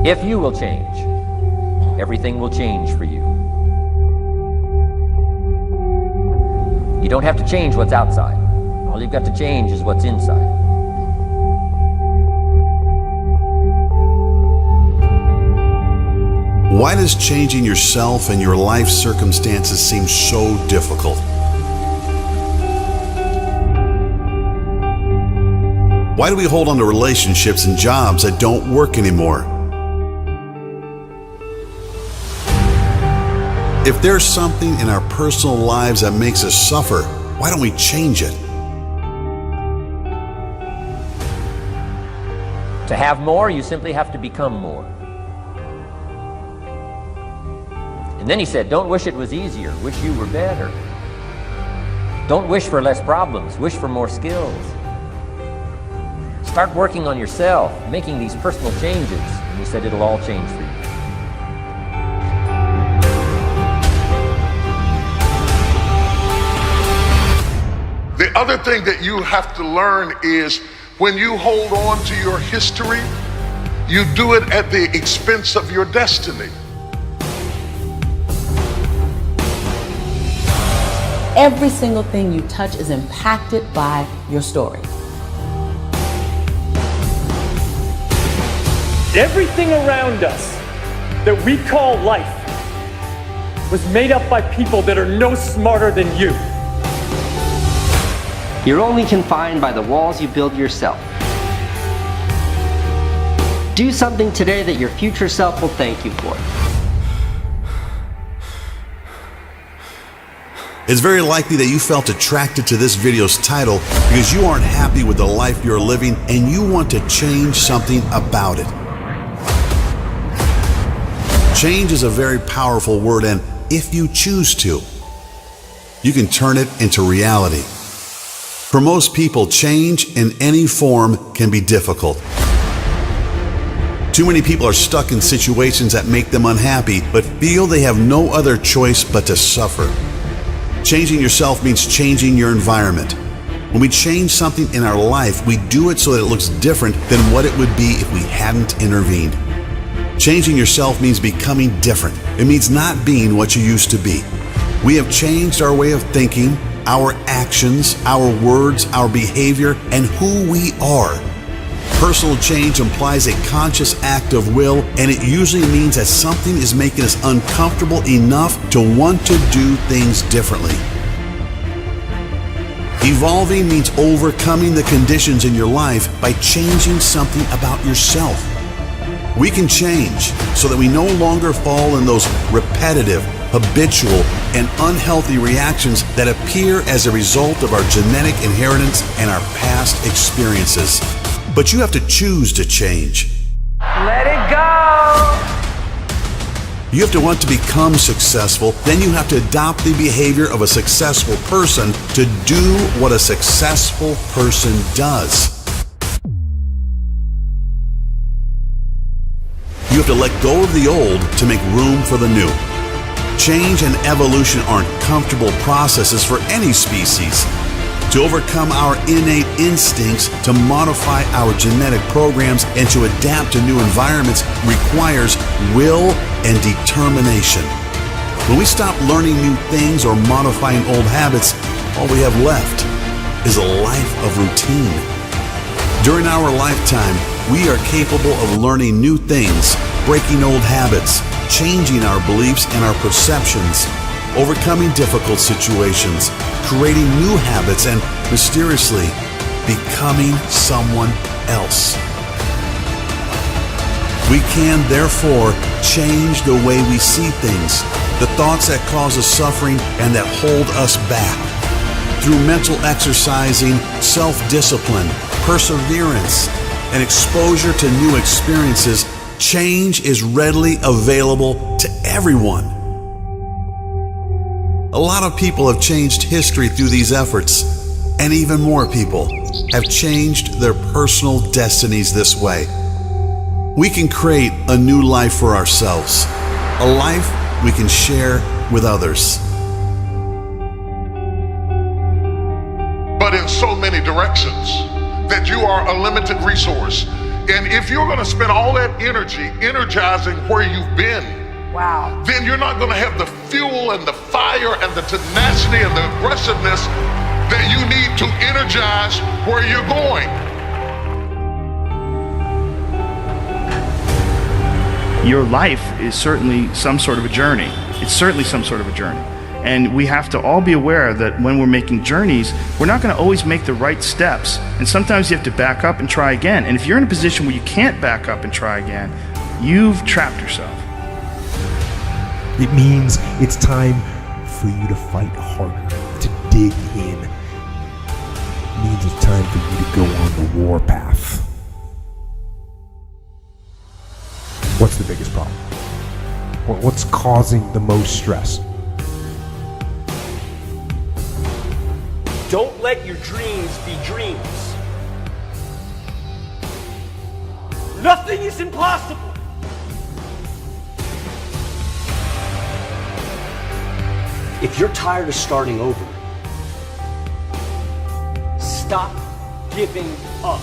If you will change, everything will change for you. You don't have to change what's outside. All you've got to change is what's inside. Why does changing yourself and your life circumstances seem so difficult? Why do we hold on to relationships and jobs that don't work anymore? If there's something in our personal lives that makes us suffer, why don't we change it? To have more, you simply have to become more. And then he said, don't wish it was easier, wish you were better. Don't wish for less problems, wish for more skills. Start working on yourself, making these personal changes. And he said it'll all change for you. The other thing that you have to learn is when you hold on to your history, you do it at the expense of your destiny. Every single thing you touch is impacted by your story. Everything around us that we call life was made up by people that are no smarter than you. You're only confined by the walls you build yourself. Do something today that your future self will thank you for. It's very likely that you felt attracted to this video's title because you aren't happy with the life you're living and you want to change something about it. Change is a very powerful word, and if you choose to, you can turn it into reality. For most people, change in any form can be difficult. Too many people are stuck in situations that make them unhappy, but feel they have no other choice but to suffer. Changing yourself means changing your environment. When we change something in our life, we do it so that it looks different than what it would be if we hadn't intervened. Changing yourself means becoming different. It means not being what you used to be. We have changed our way of thinking, our actions, our words, our behavior, and who we are. Personal change implies a conscious act of will, and it usually means that something is making us uncomfortable enough to want to do things differently. Evolving means overcoming the conditions in your life by changing something about yourself. We can change so that we no longer fall in those repetitive, habitual, and unhealthy reactions that appear as a result of our genetic inheritance and our past experiences. But you have to choose to change. Let it go! You have to want to become successful, then you have to adopt the behavior of a successful person to do what a successful person does. You have to let go of the old to make room for the new. Change and evolution aren't comfortable processes for any species. To overcome our innate instincts, to modify our genetic programs, and to adapt to new environments requires will and determination. When we stop learning new things or modifying old habits, all we have left is a life of routine. During our lifetime, we are capable of learning new things, breaking old habits, changing our beliefs and our perceptions, overcoming difficult situations, creating new habits, and mysteriously becoming someone else. We can, therefore, change the way we see things, the thoughts that cause us suffering and that hold us back. Through mental exercising, self-discipline, perseverance, and exposure to new experiences, change is readily available to everyone. A lot of people have changed history through these efforts, and even more people have changed their personal destinies this way. We can create a new life for ourselves, a life we can share with others. But in so many directions that you are a limited resource. And if you're going to spend all that energy energizing where you've been, Wow. then you're not going to have the fuel and the fire and the tenacity and the aggressiveness that you need to energize where you're going. Your life is certainly some sort of a journey. It's certainly some sort of a journey. And we have to all be aware that when we're making journeys, we're not going to always make the right steps. And sometimes you have to back up and try again. And if you're in a position where you can't back up and try again, you've trapped yourself. It means it's time for you to fight harder, to dig in. It means it's time for you to go on the warpath. What's the biggest problem? What's causing the most stress? Don't let your dreams be dreams. Nothing is impossible. If you're tired of starting over, stop giving up.